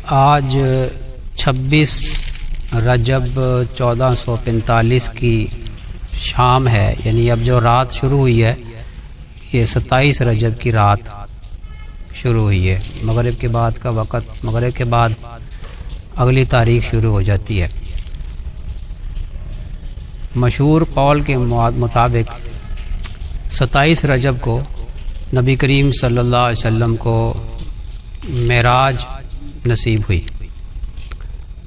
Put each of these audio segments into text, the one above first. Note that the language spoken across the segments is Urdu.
آج 26 رجب 1445 کی شام ہے، یعنی اب جو رات شروع ہوئی ہے یہ 27 رجب کی رات شروع ہوئی ہے۔ مغرب کے بعد کا وقت، مغرب کے بعد اگلی تاریخ شروع ہو جاتی ہے۔ مشہور قول کے مطابق 27 رجب کو نبی کریم صلی اللہ علیہ وسلم کو معراج نصیب ہوئی۔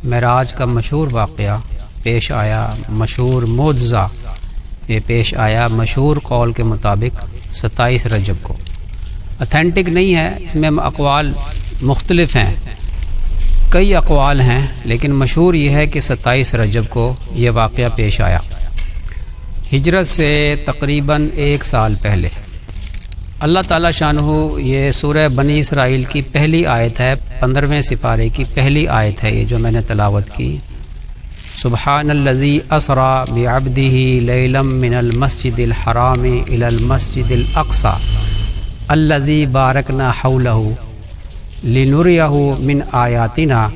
معراج کا مشہور واقعہ پیش آیا، مشہور معجزہ یہ پیش آیا مشہور قول کے مطابق 27 رجب کو۔ اتھینٹک نہیں ہے، اس میں اقوال مختلف ہیں، کئی اقوال ہیں، لیکن مشہور یہ ہے کہ 27 رجب کو یہ واقعہ پیش آیا، ہجرت سے تقریباً 1 سال پہلے۔ اللہ تعالیٰ شانہ یہ سورہ بنی اسرائیل کی پہلی آیت ہے، 15ویں سپارے کی پہلی آیت ہے یہ جو میں نے تلاوت کی۔ سبحان الذی اسری بعبدہ لیلا من المسجد الحرام الی المسجد الاقصی الذی بارکنا حولہ لنریہ من آیاتنا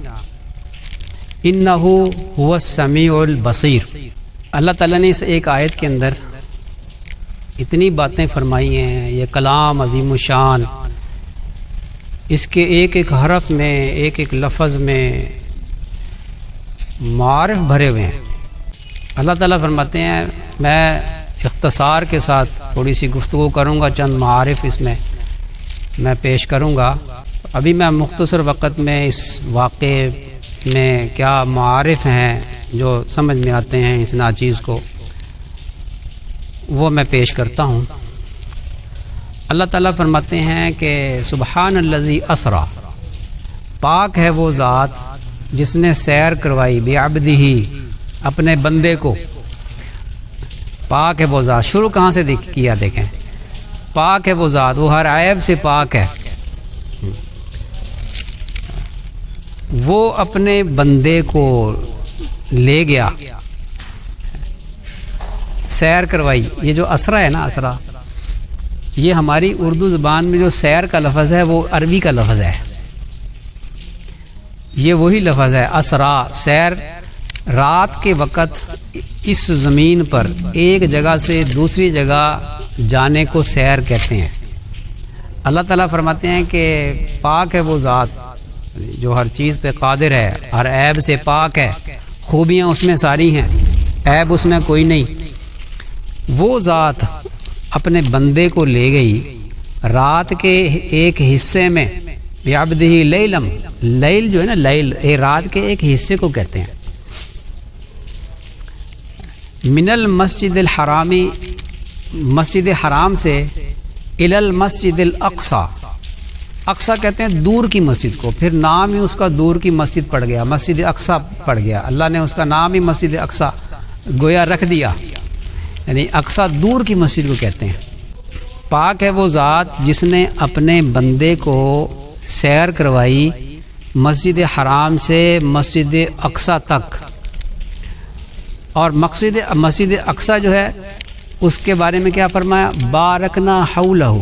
انہ هو السمیع البصیر۔ اللہ تعالیٰ نے اس ایک آیت کے اندر اتنی باتیں فرمائی ہیں، یہ کلام عظیم الشان، اس کے ایک ایک حرف میں، ایک ایک لفظ میں معارف بھرے ہوئے ہیں۔ اللہ تعالیٰ فرماتے ہیں میں اختصار کے ساتھ تھوڑی سی گفتگو کروں گا، چند معارف اس میں پیش کروں گا۔ ابھی میں مختصر وقت میں اس واقعے میں کیا معارف ہیں جو سمجھ میں آتے ہیں اس ناچیز کو، وہ میں پیش کرتا ہوں۔ اللہ تعالیٰ فرماتے ہیں کہ سبحان الذی اسری، پاک ہے وہ ذات جس نے سیر کروائی بعبدہ، اپنے بندے کو۔ پاک ہے وہ ذات، شروع کہاں سے کیا دیکھیں، پاک ہے وہ ذات، وہ ہر عیب سے پاک ہے، وہ اپنے بندے کو لے گیا، سیر کروائی۔ یہ جو اسرا ہے نا، اسرا یہ ہماری اردو زبان میں جو سیر کا لفظ ہے وہ عربی کا لفظ ہے، یہ وہی لفظ ہے اسرا، سیر۔ رات کے وقت اس زمین پر ایک جگہ سے دوسری جگہ جانے کو سیر کہتے ہیں۔ اللہ تعالیٰ فرماتے ہیں کہ پاک ہے وہ ذات جو ہر چیز پہ قادر ہے، ہر عیب سے پاک ہے، خوبیاں اس میں ساری ہیں، عیب اس میں کوئی نہیں۔ وہ ذات اپنے بندے کو لے گئی رات کے ایک حصے میں، بعبدہ لیلم، لیل جو ہے نا، لیل رات کے ایک حصے کو کہتے ہیں۔ من المسجد الحرامی، مسجد حرام سے، الی المسجد الاقصی، اقصی کہتے ہیں دور کی مسجد کو، پھر نام ہی اس کا دور کی مسجد پڑ گیا، مسجد اقصی پڑ گیا، اللہ نے اس کا نام ہی مسجد اقصی گویا رکھ دیا، یعنی اقصی دور کی مسجد کو کہتے ہیں۔ پاک ہے وہ ذات جس نے اپنے بندے کو سیر کروائی مسجد حرام سے مسجد اقصی تک، اور مقصد مسجد اقصی جو ہے اس کے بارے میں کیا فرمایا، بارکنا حولہ،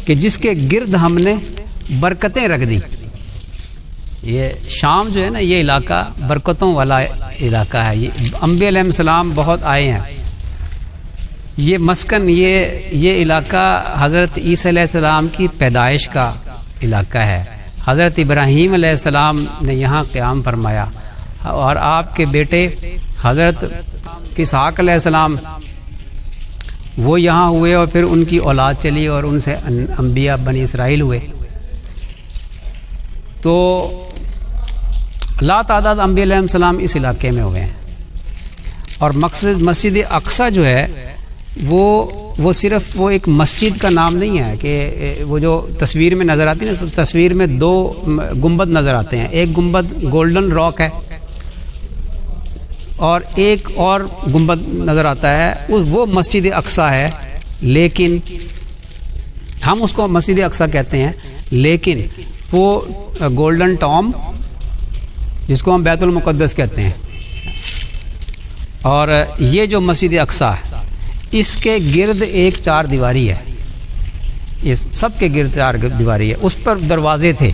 کہ جس کے گرد ہم نے برکتیں رکھ دی۔ یہ شام جو ہے نا، یہ علاقہ برکتوں والا علاقہ ہے، یہ انبیاء علیہ السلام بہت آئے ہیں، یہ مسکن، یہ علاقہ حضرت عیسیٰ علیہ السلام کی پیدائش کا علاقہ ہے۔ حضرت ابراہیم علیہ السلام نے یہاں قیام فرمایا، اور آپ کے بیٹے حضرت اسحاق علیہ السلام وہ یہاں ہوئے، اور پھر ان کی اولاد چلی اور ان سے انبیاء بنی اسرائیل ہوئے۔ تو لا تعداد انبیاء علیہ السلام اس علاقے میں ہوئے ہیں۔ اور مسجد اقصی جو ہے وہ صرف وہ ایک مسجد کا نام نہیں ہے کہ وہ جو تصویر میں نظر آتی ہے نا، تصویر میں 2 گنبد نظر آتے ہیں، ایک گنبد گولڈن راک ہے اور ایک اور گنبد نظر آتا ہے، وہ مسجد اقصی ہے، لیکن ہم اس کو مسجد اقصی کہتے ہیں، لیکن وہ گولڈن ٹوم جس کو ہم بیت المقدس کہتے ہیں، اور یہ جو مسجد اقصی ہے اس کے گرد ایک 4 دیواری ہے، یہ سب کے گرد 4 دیواری ہے، اس پر دروازے تھے،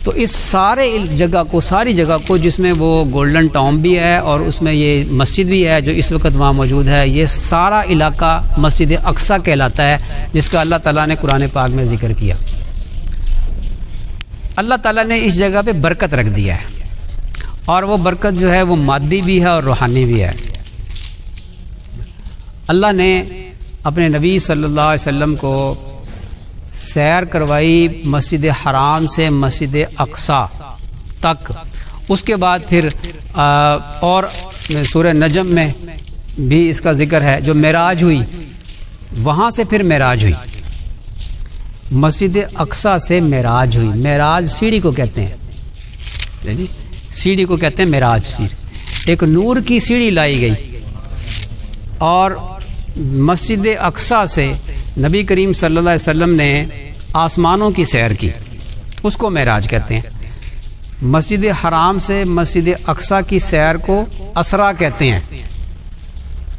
تو اس ساری جگہ کو جس میں وہ گولڈن ٹام بھی ہے اور اس میں یہ مسجد بھی ہے جو اس وقت وہاں موجود ہے، یہ سارا علاقہ مسجد اقصیٰ کہلاتا ہے، جس کا اللہ تعالیٰ نے قرآن پاک میں ذکر کیا۔ اللہ تعالیٰ نے اس جگہ پہ برکت رکھ دیا ہے، اور وہ برکت جو ہے وہ مادی بھی ہے اور روحانی بھی ہے۔ اللہ نے اپنے نبی صلی اللہ علیہ وسلم کو سیر کروائی مسجد حرام سے مسجد اقصیٰ تک، اس کے بعد پھر اور سورہ نجم میں بھی اس کا ذکر ہے، جو معراج ہوئی وہاں سے پھر معراج ہوئی، مسجد اقصیٰ سے معراج ہوئی۔ معراج سیڑھی کو کہتے ہیں جی، سیڑھی کو کہتے ہیں معراج، سیڑھی ایک نور کی سیڑھی لائی گئی، اور مسجد اقصیٰ سے نبی کریم صلی اللہ علیہ وسلم نے آسمانوں کی سیر کی، اس کو معراج کہتے ہیں۔ مسجد حرام سے مسجد اقصیٰ کی سیر کو اسرا کہتے ہیں۔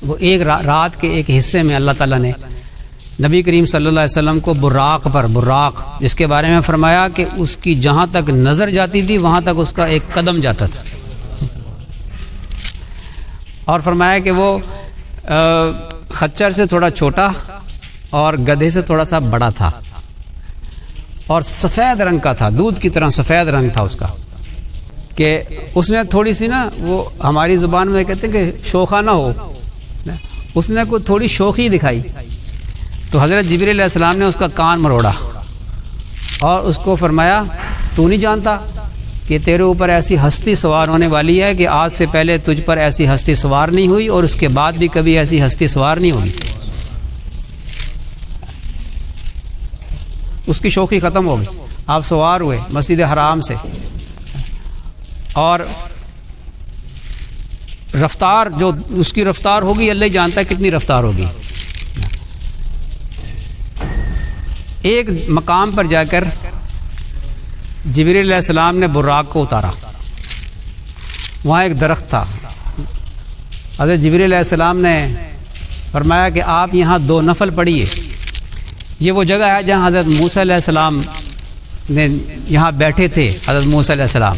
وہ ایک رات کے ایک حصے میں اللہ تعالیٰ نے نبی کریم صلی اللہ علیہ وسلم کو براق جس کے بارے میں فرمایا کہ اس کی جہاں تک نظر جاتی تھی وہاں تک اس کا ایک قدم جاتا تھا، اور فرمایا کہ وہ خچر سے تھوڑا چھوٹا اور گدھے سے تھوڑا سا بڑا تھا، اور سفید رنگ کا تھا، دودھ کی طرح سفید رنگ تھا اس کا، کہ اس نے تھوڑی سی نا، وہ ہماری زبان میں کہتے ہیں کہ شوخا نہ ہو، اس نے کوئی تھوڑی شوخی دکھائی، تو حضرت جبریل علیہ السلام نے اس کا کان مروڑا اور اس کو فرمایا تو نہیں جانتا کہ تیرے اوپر ایسی ہستی سوار ہونے والی ہے کہ آج سے پہلے تجھ پر ایسی ہستی سوار نہیں ہوئی اور اس کے بعد بھی کبھی ایسی ہستی سوار نہیں ہوگی۔ اس کی شوخی ختم ہو گئی، آپ سوار ہوئے مسجد حرام سے، اور رفتار جو اس کی رفتار ہوگی اللہ ہی جانتا ہے کتنی رفتار ہوگی۔ ایک مقام پر جا کر جبریل علیہ السلام نے براق کو اتارا، وہاں ایک درخت تھا، حضرت جبریل علیہ السلام نے فرمایا کہ آپ یہاں 2 نفل پڑھیے۔ یہ وہ جگہ ہے جہاں حضرت موسیٰ علیہ السلام نے یہاں بیٹھے تھے، حضرت موسیٰ علیہ السلام،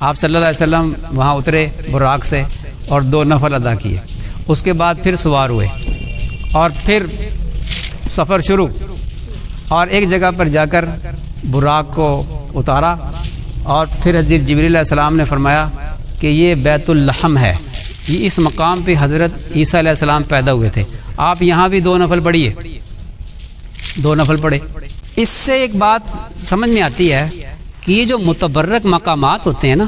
آپ صلی اللہ علیہ وسلم وہاں اترے براق سے اور 2 نفل ادا کیے، اس کے بعد پھر سوار ہوئے اور پھر سفر شروع، اور ایک جگہ پر جا کر براق کو اتارا، اور پھر حضرت جبریل علیہ السلام نے فرمایا کہ یہ بیت اللحم ہے، یہ اس مقام پہ حضرت عیسیٰ علیہ السلام پیدا ہوئے تھے، آپ یہاں بھی 2 نفل پڑھیے۔ 2 نفل پڑھے۔ اس سے ایک بات سمجھ میں آتی ہے کہ یہ جو متبرک مقامات ہوتے ہیں نا،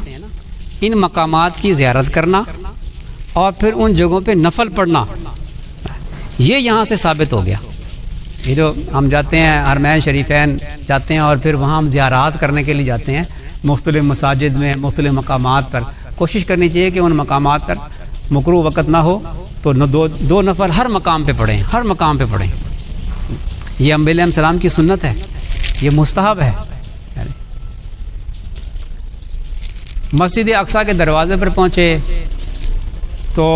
ان مقامات کی زیارت کرنا اور پھر ان جگہوں پہ نفل پڑھنا، یہ یہاں سے ثابت ہو گیا۔ یہ جو ہم جاتے ہیں حرمین شریفین جاتے ہیں اور پھر وہاں ہم زیارات کرنے کے لیے جاتے ہیں مختلف مساجد میں، مختلف مقامات پر، کوشش کرنی چاہیے کہ ان مقامات پر مکروہ وقت نہ ہو تو 2 نفل ہر مقام پہ پڑھیں، ہر مقام پہ پڑھیں۔ یہ انبیاء علیہ السلام کی سنت ہے، یہ مستحب ہے۔ مسجد اقصیٰ کے دروازے پر پہنچے تو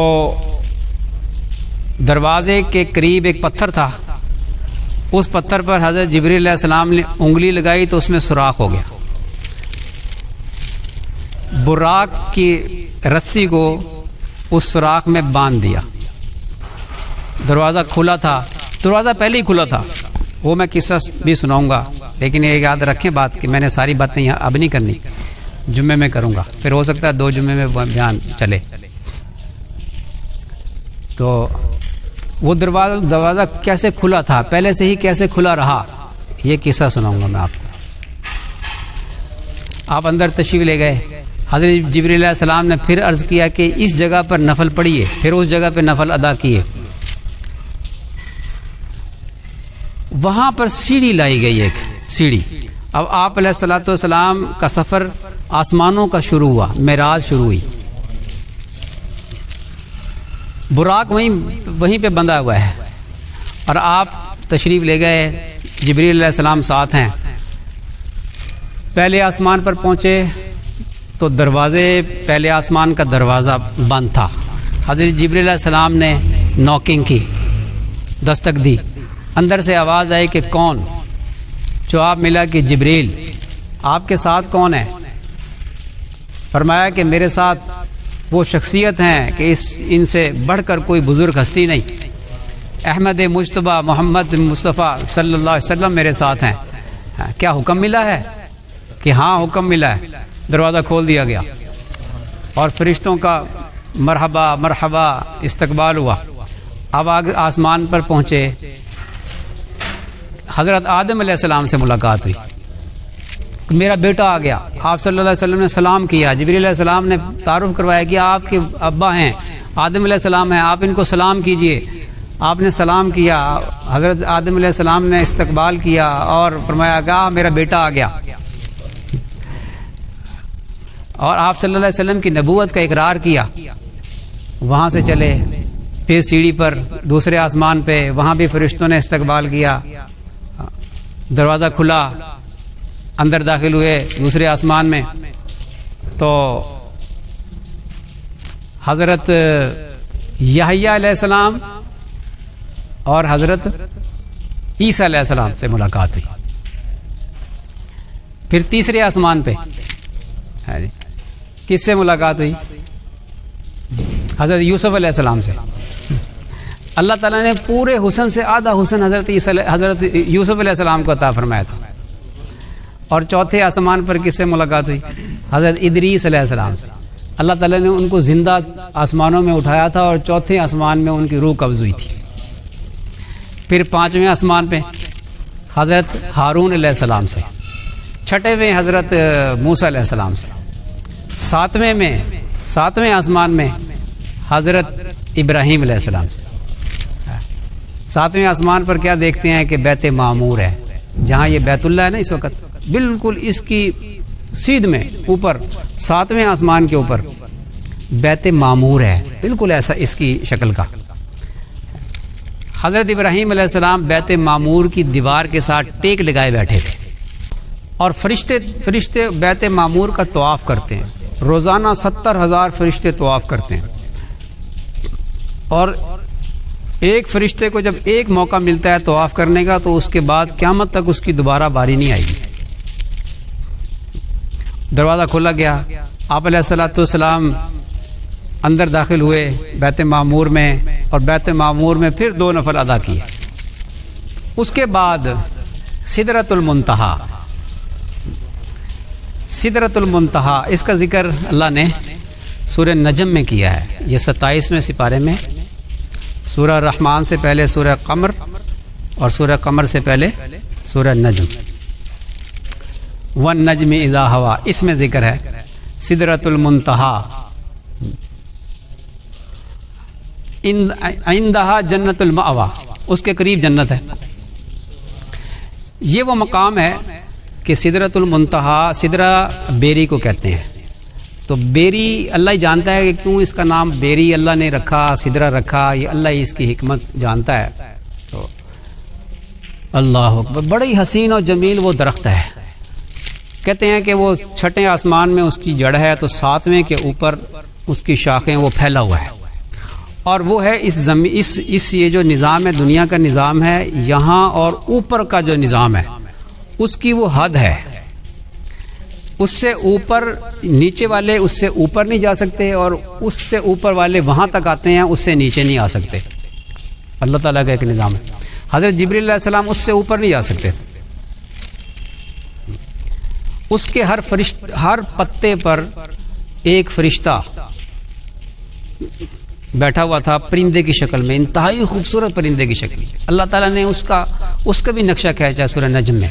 دروازے کے قریب ایک پتھر تھا، اس پتھر پر حضرت جبریل علیہ السلام نے انگلی لگائی تو اس میں سوراخ ہو گیا، براق کی رسی کو اس سوراخ میں باندھ دیا، دروازہ کھلا تھا، دروازہ پہلے ہی کھلا تھا، وہ میں قصہ بھی سناؤں گا، لیکن یہ یاد رکھیں بات کہ میں نے ساری باتیں یہاں اب نہیں کرنی، جمعے میں کروں گا، پھر ہو سکتا ہے 2 جمعے میں بیان چلے۔ تو وہ دروازہ کیسے کھلا تھا، پہلے سے ہی کیسے کھلا رہا، یہ قصہ سناؤں گا میں آپ کو۔ آپ اندر تشریف لے گئے، حضرت جبریل علیہ السلام نے پھر عرض کیا کہ اس جگہ پر نفل پڑھیے، پھر اس جگہ پہ نفل ادا کیے، وہاں پر سیڑھی لائی گئی، ایک سیڑھی۔ اب آپ علیہ الصلوۃ والسلام کا سفر آسمانوں کا شروع ہوا، معراج شروع ہوئی، براق وہیں پہ بندھا ہوا ہے، اور آپ تشریف لے گئے، جبریل علیہ السلام ساتھ ہیں۔ پہلے آسمان پر پہنچے تو پہلے آسمان کا دروازہ بند تھا، حضرت جبریل علیہ السلام نے نوکنگ کی، دستک دی، اندر سے آواز آئی کہ کون؟ جواب ملا کہ جبریل۔ آپ کے ساتھ کون ہے؟ فرمایا کہ میرے ساتھ وہ شخصیت ہیں کہ ان سے بڑھ کر کوئی بزرگ ہستی نہیں، احمد مجتبیٰ محمد مصطفیٰ صلی اللہ علیہ وسلم میرے ساتھ ہیں۔ کیا حکم ملا ہے؟ کہ ہاں حکم ملا ہے۔ دروازہ کھول دیا گیا اور فرشتوں کا مرحبا مرحبا استقبال ہوا۔ اب آگے آسمان پر پہنچے، حضرت آدم علیہ السلام سے ملاقات ہوئی، میرا بیٹا آ گیا۔ آپ صلی اللہ علیہ وسلم نے سلام کیا، جبریل علیہ السلام نے تعارف کروایا کہ آپ کے ابا ہیں آدم علیہ السلام ہیں، آپ ان کو سلام کیجئے۔ آپ نے سلام کیا، حضرت آدم علیہ السلام نے استقبال کیا اور فرمایا کہ میرا بیٹا آ گیا، اور آپ صلی اللہ علیہ وسلم کی نبوت کا اقرار کیا۔ وہاں سے چلے پھر سیڑھی پر دوسرے آسمان پہ، وہاں بھی فرشتوں نے استقبال کیا، دروازہ کھلا، اندر داخل ہوئے دوسرے آسمان میں، تو حضرت یحییٰ علیہ السلام اور حضرت عیسیٰ علیہ السلام سے ملاقات ہوئی۔ پھر تیسرے آسمان پہ کس سے ملاقات ہوئی؟ حضرت یوسف علیہ السلام سے۔ اللہ تعالیٰ نے پورے حسن سے آدھا حسن حضرت یوسف علیہ السلام کو عطا فرمایا تھا۔ اور چوتھے آسمان پر کس سے ملاقات ہوئی؟ حضرت ادریس علیہ السلام سے۔ اللہ تعالیٰ نے ان کو زندہ آسمانوں میں اٹھایا تھا اور چوتھے آسمان میں ان کی روح قبض ہوئی تھی۔ پھر پانچویں آسمان پہ حضرت ہارون علیہ السلام سے، چھٹے حضرت موسیٰ علیہ السلام سے، ساتویں آسمان میں حضرت ابراہیم علیہ السلام سے۔ ساتویں آسمان پر کیا دیکھتے ہیں کہ بیت معمور ہے، جہاں یہ بیت اللہ ہے نا اس وقت، بالکل اس کی سیدھ میں اوپر ساتویں آسمان کے اوپر بیت معمور ہے، بالکل ایسا اس کی شکل کا۔ حضرت ابراہیم علیہ السلام بیت معمور کی دیوار کے ساتھ ٹیک لگائے بیٹھے تھے، اور فرشتے بیت معمور کا طواف کرتے ہیں، روزانہ 70,000 فرشتے طواف کرتے ہیں، اور ایک فرشتے کو جب ایک موقع ملتا ہے طواف کرنے کا تو اس کے بعد قیامت تک اس کی دوبارہ باری نہیں آئے گی۔ دروازہ کھولا گیا، آپ علیہ السلام اندر داخل ہوئے بیت معمور میں، اور بیت معمور میں پھر 2 نفل ادا کیے۔ اس کے بعد سدرۃ المنتہا، سدرۃ المنتہا اس کا ذکر اللہ نے سورہ نجم میں کیا ہے۔ یہ 27ویں سپارے میں، سورہ رحمان سے پہلے سورہ قمر، اور سورہ قمر سے پہلے سورہ نجم، والنجم اذا ہوا، اس میں ذکر ہے سدرۃ المنتہا، عندہا جنت المأویٰ، اس کے قریب جنت ہے۔ یہ وہ مقام ہے کہ سدرۃ المنتہا، سدرہ بیری کو کہتے ہیں، تو بیری اللہ ہی جانتا ہے کہ کیوں اس کا نام بیری اللہ نے رکھا، سدرہ رکھا، یہ اللہ ہی اس کی حکمت جانتا ہے۔ تو اللہ اکبر، بڑی حسین اور جمیل وہ درخت ہے، کہتے ہیں کہ وہ چھٹے آسمان میں اس کی جڑ ہے، تو 7ویں کے اوپر اس کی شاخیں وہ پھیلا ہوا ہے، اور وہ ہے اس یہ جو نظام ہے، دنیا کا نظام ہے، یہاں اور اوپر کا جو نظام ہے اس کی وہ حد ہے، اس سے اوپر نیچے والے اس سے اوپر نہیں جا سکتے، اور اس سے اوپر والے وہاں تک آتے ہیں، اس سے نیچے نہیں آ سکتے۔ اللہ تعالیٰ کا ایک نظام ہے۔ حضرت جبریل علیہ السلام اس سے اوپر نہیں جا سکتے، اس کے ہر پتے پر ایک فرشتہ بیٹھا ہوا تھا، پرندے کی شکل میں، انتہائی خوبصورت پرندے کی شکل۔ اللہ تعالیٰ نے اس کا بھی نقشہ کھینچا سورہ نجم میں،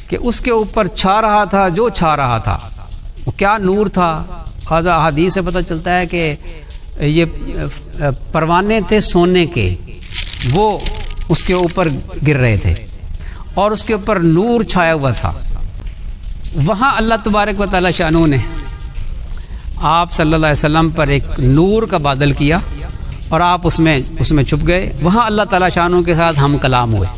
کہ اس کے اوپر چھا رہا تھا جو چھا رہا تھا، وہ کیا نور تھا۔ احادیث سے پتہ چلتا ہے کہ یہ پروانے تھے سونے کے، وہ اس کے اوپر گر رہے تھے، اور اس کے اوپر نور چھایا ہوا تھا۔ وہاں اللہ تبارک و تعالیٰ شانہ نے آپ صلی اللہ علیہ وسلم پر ایک نور کا بادل کیا، اور آپ اس میں چھپ گئے۔ وہاں اللہ تعالیٰ شانہ کے ساتھ ہم کلام ہوئے۔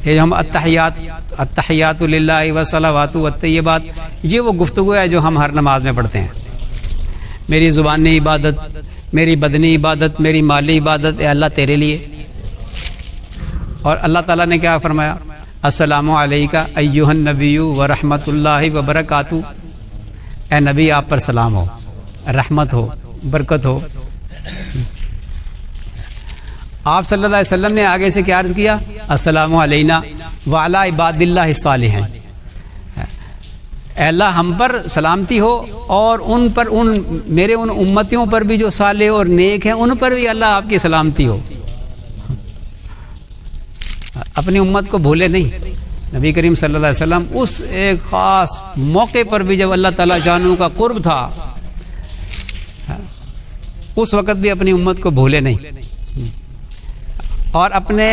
یہ جو ہم التحیات للہ والصلوات والطیبات، یہ وہ گفتگو ہے جو ہم ہر نماز میں پڑھتے ہیں۔ میری زبانی عبادت، میری بدنی عبادت، میری مالی عبادت، اے اللہ تیرے لیے۔ اور اللہ تعالیٰ نے کیا فرمایا؟ السلام علیکہ ایھا النبی ورحمۃ اللہ وبرکاتہ، اے نبی آپ پر سلام ہو، رحمت ہو، برکت ہو۔ آپ صلی اللہ علیہ وسلم نے آگے سے کیا عرض کیا؟ السلام علینا وعلی عباد اللہ الصالحین، اے اللہ ہم پر سلامتی ہو اور ان پر، میرے ان امتیوں پر بھی جو صالح اور نیک ہیں ان پر بھی اللہ آپ کی سلامتی ہو۔ اپنی امت کو بھولے نہیں۔ نبی کریم صلی اللہ علیہ وسلم اس ایک خاص موقع پر بھی جب اللہ تعالیٰ شانہ کا قرب تھا، اس وقت بھی اپنی امت کو بھولے نہیں، اور اپنے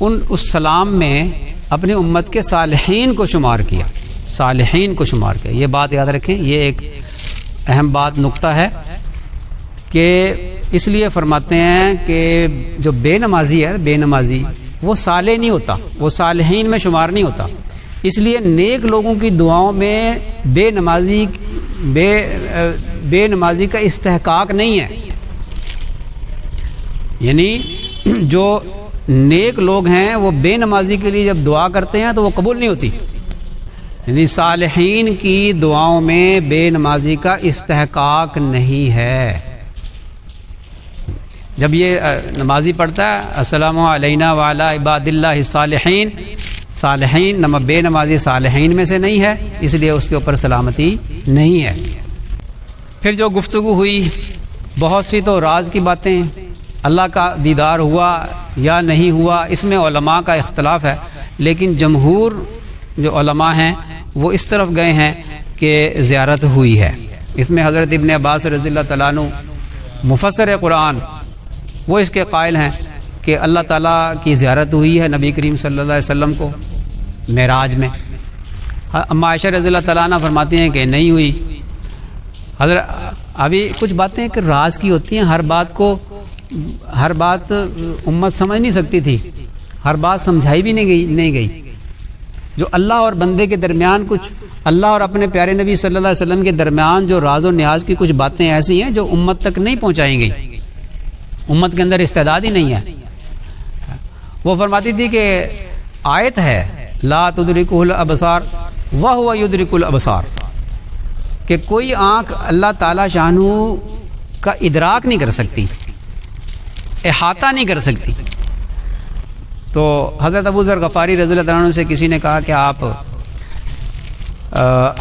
اس سلام میں اپنی امت کے صالحین کو شمار کیا، صالحین کو شمار کیا۔ یہ بات یاد رکھیں، یہ ایک اہم بات، نقطہ ہے کہ اس لیے فرماتے ہیں کہ جو بے نمازی ہے، بے نمازی وہ صالح نہیں ہوتا، وہ صالحین میں شمار نہیں ہوتا۔ اس لیے نیک لوگوں کی دعاؤں میں بے نمازی کا استحقاق نہیں ہے، یعنی جو نیک لوگ ہیں وہ بے نمازی کے لیے جب دعا کرتے ہیں تو وہ قبول نہیں ہوتی، یعنی صالحین کی دعاؤں میں بے نمازی کا استحقاق نہیں ہے۔ جب یہ نمازی پڑھتا ہے السلام علینا وعلی عباد اللہ الصالحین، صالحین نمبر بے نمازی صالحین میں سے نہیں ہے، اس لیے اس کے اوپر سلامتی نہیں ہے۔ پھر جو گفتگو ہوئی، بہت سی تو راز کی باتیں، اللہ کا دیدار ہوا یا نہیں ہوا اس میں علماء کا اختلاف ہے، لیکن جمہور جو علماء ہیں وہ اس طرف گئے ہیں کہ زیارت ہوئی ہے۔ اس میں حضرت ابن عباس رضی اللہ تعالیٰ عنہ مفسر قرآن وہ اس کے قائل ہیں کہ اللہ تعالیٰ کی زیارت ہوئی ہے نبی کریم صلی اللہ علیہ وسلم کو معراج میں۔ اما عائشہ رضی اللہ تعالیٰ عنہ فرماتی ہیں کہ نہیں ہوئی۔ حضرت ابھی کچھ باتیں کہ راز کی ہوتی ہیں، ہر بات امت سمجھ نہیں سکتی تھی، ہر بات سمجھائی بھی نہیں گئی۔ جو اللہ اور بندے کے درمیان، کچھ اللہ اور اپنے پیارے نبی صلی اللہ علیہ وسلم کے درمیان جو راز و نیاز کی کچھ باتیں ایسی ہیں جو امت تک نہیں پہنچائی گئی، امت کے اندر استعداد ہی نہیں ہے۔ وہ فرماتی تھی کہ آیت ہے لا تدرکہ الابصار وہو یدرک الابصار، کہ کوئی آنکھ اللہ تعالی شانہ کا ادراک نہیں کر سکتی، احاطہ نہیں کر سکتی۔ تو حضرت ابو ذر غفاری رضی اللہ عنہ سے کسی نے کہا کہ آپ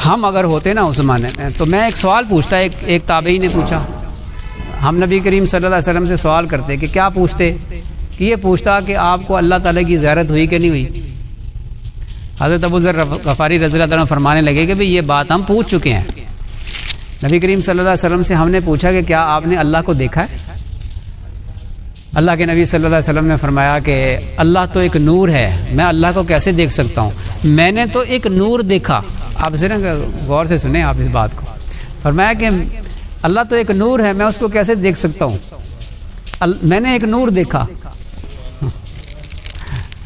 ہم اگر ہوتے نا اس زمانے میں، تو میں ایک سوال پوچھتا، ایک تابعی نے پوچھا، ہم نبی کریم صلی اللہ علیہ وسلم سے سوال کرتے کہ کیا پوچھتے، کہ یہ پوچھتا کہ آپ کو اللہ تعالیٰ کی زیارت ہوئی کہ نہیں ہوئی۔ حضرت ابو ذر غفاری رضی اللہ عنہ فرمانے لگے کہ بھئی یہ بات ہم پوچھ چکے ہیں، نبی کریم صلی اللہ علیہ وسلم سے ہم نے پوچھا کہ کیا آپ نے اللہ کو دیکھا ہے؟ اللہ کے نبی صلی اللہ علیہ وسلم نے فرمایا کہ اللہ تو ایک نور ہے، میں اللہ کو کیسے دیکھ سکتا ہوں؟ میں نے تو ایک نور دیکھا۔ آپ ذرا غور سے سنیں آپ اس بات کو، فرمایا کہ اللہ تو ایک نور ہے، میں اس کو کیسے دیکھ سکتا ہوں؟ میں نے ایک نور دیکھا۔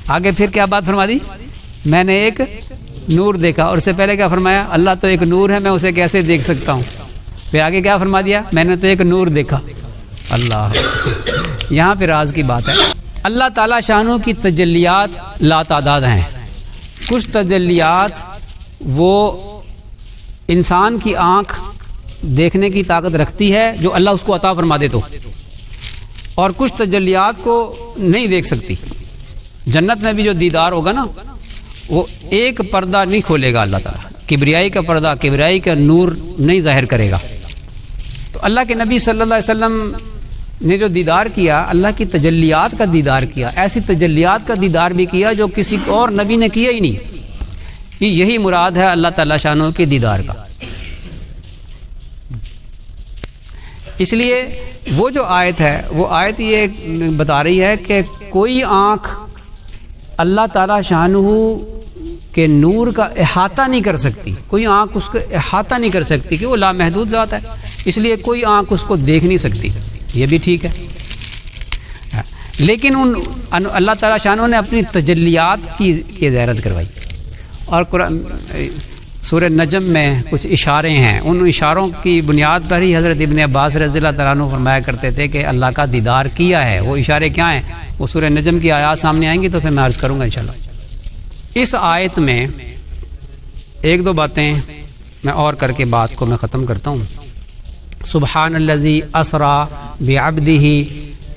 آگے پھر کیا بات فرما دی؟ میں نے ایک نور دیکھا، اور اس سے پہلے کیا فرمایا؟ اللہ تو ایک نور ہے، میں اسے کیسے دیکھ سکتا ہوں؟ پھر آگے کیا فرما دیا؟ میں نے تو ایک نور دیکھا۔ اللہ، یہاں پہ راز کی بات ہے۔ اللہ تعالیٰ شانہ کی تجلیات لا تعداد ہیں۔ کچھ تجلیات وہ انسان کی آنکھ دیکھنے کی طاقت رکھتی ہے جو اللہ اس کو عطا فرما دے تو، اور کچھ تجلیات کو نہیں دیکھ سکتی۔ جنت میں بھی جو دیدار ہوگا نا، وہ ایک پردہ نہیں کھولے گا اللہ تعالیٰ، کبریائی کا پردہ، کبریائی کا نور نہیں ظاہر کرے گا۔ تو اللہ کے نبی صلی اللہ علیہ وسلم نے جو دیدار کیا، اللہ کی تجلیات کا دیدار کیا، ایسی تجلیات کا دیدار بھی کیا جو کسی اور نبی نے کیا ہی نہیں۔ یہی مراد ہے اللہ تعالیٰ شانہ کے دیدار کا۔ اس لیے وہ جو آیت ہے، وہ آیت یہ بتا رہی ہے کہ کوئی آنکھ اللہ تعالیٰ شانہ کے نور کا احاطہ نہیں کر سکتی، کوئی آنکھ اس کا احاطہ نہیں کر سکتی، کہ وہ لامحدود ذات ہے، اس لیے کوئی آنکھ اس کو دیکھ نہیں سکتی۔ یہ بھی ٹھیک ہے، لیکن اللہ تعالیٰ شانہ نے اپنی تجلیات کی زیارت کروائی۔ اور قرآن سورہ نجم میں کچھ اشارے ہیں، ان اشاروں کی بنیاد پر ہی حضرت ابن عباس رضی اللہ تعالیٰ عنہ فرمایا کرتے تھے کہ اللہ کا دیدار کیا ہے۔ وہ اشارے کیا ہیں؟ وہ سورہ نجم کی آیات سامنے آئیں گی تو پھر میں عرض کروں گا انشاءاللہ۔ اس آیت میں ایک دو باتیں میں اور کر کے بات کو میں ختم کرتا ہوں. سبحان الذی اسرا بعبدہ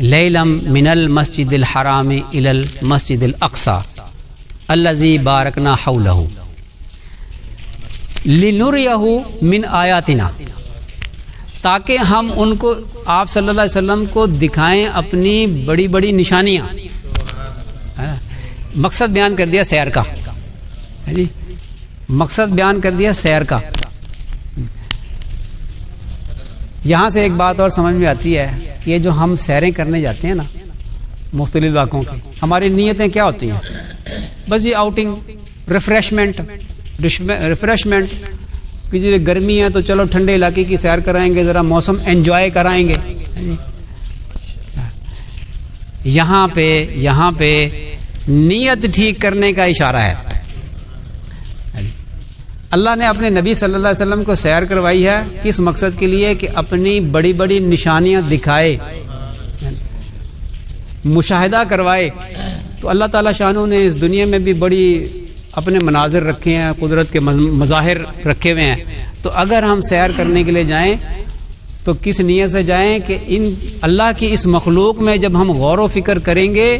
لیلا من المسجد الحرام الی المسجد الاقصی الذی بارکنا حولہ لنریہ من آیاتنا، تاکہ ہم ان کو آپ صلی اللہ علیہ وسلم کو دکھائیں اپنی بڑی بڑی نشانیاں. مقصد بیان کر دیا سیر کا جی، مقصد بیان کر دیا سیر کا. یہاں سے ایک بات اور سمجھ میں آتی ہے کہ یہ جو ہم سیریں کرنے جاتے ہیں نا مختلف علاقوں کی، ہماری نیتیں کیا ہوتی ہیں؟ بس یہ آؤٹنگ، ریفریشمنٹ کہ جی گرمی ہے تو چلو ٹھنڈے علاقے کی سیر کرائیں گے، ذرا موسم انجوائے کرائیں گے. یہاں پہ نیت ٹھیک کرنے کا اشارہ ہے. اللہ نے اپنے نبی صلی اللہ علیہ وسلم کو سیر کروائی ہے کس مقصد کے لیے؟ کہ اپنی بڑی بڑی نشانیاں دکھائے، مشاہدہ کروائے. تو اللہ تعالیٰ شانو نے اس دنیا میں بھی بڑی اپنے مناظر رکھے ہیں، قدرت کے مظاہر رکھے ہوئے ہیں. تو اگر ہم سیر کرنے کے لیے جائیں تو کس نیت سے جائیں کہ ان اللہ کی اس مخلوق میں جب ہم غور و فکر کریں گے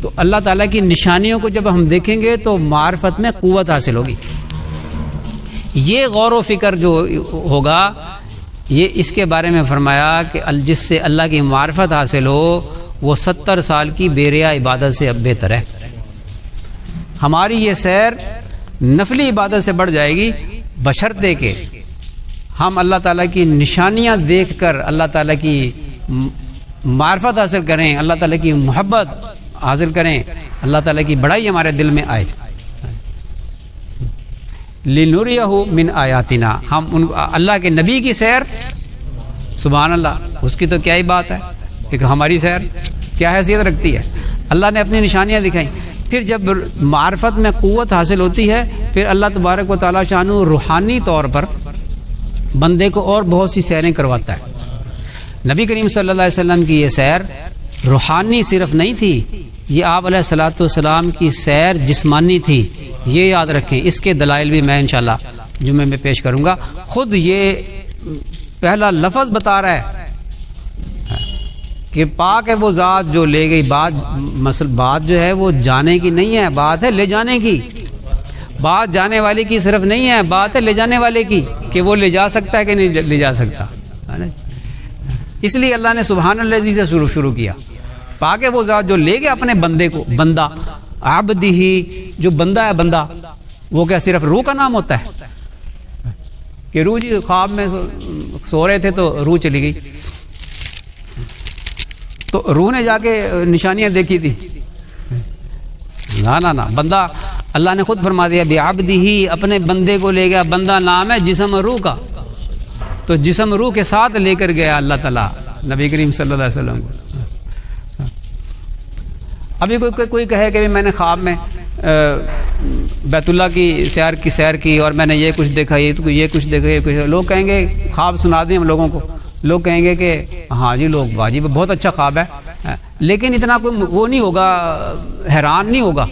تو اللہ تعالیٰ کی نشانیوں کو جب ہم دیکھیں گے تو معرفت میں قوت حاصل ہوگی. یہ غور و فکر جو ہوگا، یہ اس کے بارے میں فرمایا کہ جس سے اللہ کی معرفت حاصل ہو وہ 70 سال کی بیریا عبادت سے اب بہتر ہے. ہماری یہ سیر نفلی عبادت سے بڑھ جائے گی بشرطے کہ ہم اللہ تعالیٰ کی نشانیاں دیکھ کر اللہ تعالیٰ کی معرفت حاصل کریں، اللہ تعالیٰ کی محبت حاصل کریں، اللہ تعالیٰ کی بڑائی ہمارے دل میں آئے. لنریہ من آیاتنا، ہم اللہ کے نبی کی سیر، سبحان اللہ، اس کی تو کیا ہی بات ہے کہ ہماری سیر کیا حیثیت رکھتی ہے. اللہ نے اپنی نشانیاں دکھائیں. پھر جب معرفت میں قوت حاصل ہوتی ہے پھر اللہ تبارک و تعالیٰ شانو روحانی طور پر بندے کو اور بہت سی سیریں کرواتا ہے. نبی کریم صلی اللہ علیہ وسلم کی یہ سیر روحانی صرف نہیں تھی، یہ آپ علیہ الصلوۃ والسلام کی سیر جسمانی تھی. یہ یاد رکھیں. اس کے دلائل بھی میں انشاءاللہ جمعے میں پیش کروں گا. خود یہ پہلا لفظ بتا رہا ہے کہ پاک ہے وہ ذات جو لے گئی. بات جو ہے وہ جانے کی نہیں ہے، بات ہے لے جانے کی. بات جانے والے کی صرف نہیں ہے، بات ہے لے جانے والے کی کہ وہ لے جا سکتا ہے کہ نہیں لے جا سکتا. اس لیے اللہ نے سبحان اللہ سے شروع کیا. پاک ہے وہ ذات جو لے گیا اپنے بندے کو. بندہ عبدہ، جو بندہ ہے، بندہ وہ کیا صرف روح کا نام ہوتا ہے کہ روح جی خواب میں سو رہے تھے تو روح چلی گئی؟ تو روح نے جا کے نشانیاں دیکھی تھی؟ نہ بندہ اللہ نے خود فرما دیا بعبدہ، اپنے بندے کو لے گیا. بندہ نام ہے جسم روح کا، تو جسم روح کے ساتھ لے کر گیا اللہ تعالیٰ نبی کریم صلی اللہ علیہ وسلم کو. ابھی کوئی کہے کہ میں نے خواب میں بیت اللہ کی سیر کی اور میں نے یہ کچھ دیکھا، یہ کچھ دیکھا، لوگ کہیں گے خواب سنا دیں ہم لوگوں کو. لوگ کہیں گے کہ ہاں جی لوگ واجب بہت اچھا خواب ہے، لیکن اتنا کوئی وہ نہیں ہوگا، حیران نہیں ہوگا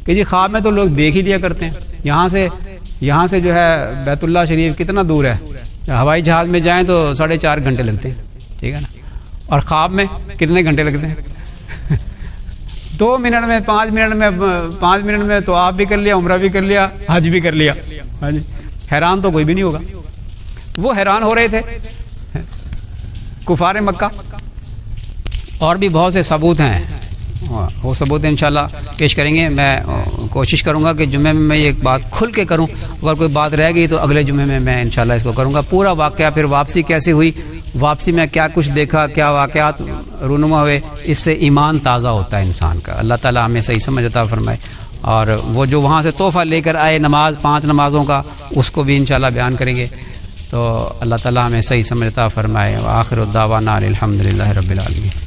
کہ جی خواب میں تو لوگ دیکھ ہی لیا کرتے ہیں. یہاں سے جو ہے بیت اللہ شریف کتنا دور ہے؟ ہوائی جہاز میں جائیں تو 4.5 گھنٹے لگتے ہیں، ٹھیک ہے نا. اور خواب میں کتنے گھنٹے لگتے ہیں؟ 2 منٹ میں 5 منٹ میں تو آپ بھی کر لیا، عمرہ بھی کر لیا، حج بھی کر لیا. ہاں جی، حیران تو کوئی بھی نہیں ہوگا. وہ حیران ہو رہے تھے کفار مکہ. اور بھی بہت سے ثبوت ہیں، وہ ثبوت انشاءاللہ پیش کریں گے. میں کوشش کروں گا کہ جمعے میں یہ ایک بات کھل کے کروں. اگر کوئی بات رہ گئی تو اگلے جمعے میں انشاءاللہ اس کو کروں گا. پورا واقعہ، پھر واپسی کیسے ہوئی، واپسی میں کیا کچھ دیکھا، کیا واقعات رونما ہوئے، اس سے ایمان تازہ ہوتا ہے انسان کا. اللہ تعالیٰ ہمیں صحیح سمجھ عطا فرمائے. اور وہ جو وہاں سے تحفہ لے کر آئے نماز 5 نمازوں کا، اس کو بھی انشاءاللہ بیان کریں گے. تو اللہ تعالیٰ ہمیں صحیح سمجھ عطا فرمائے. وآخر الدعوانا الحمدللہ رب العالمین.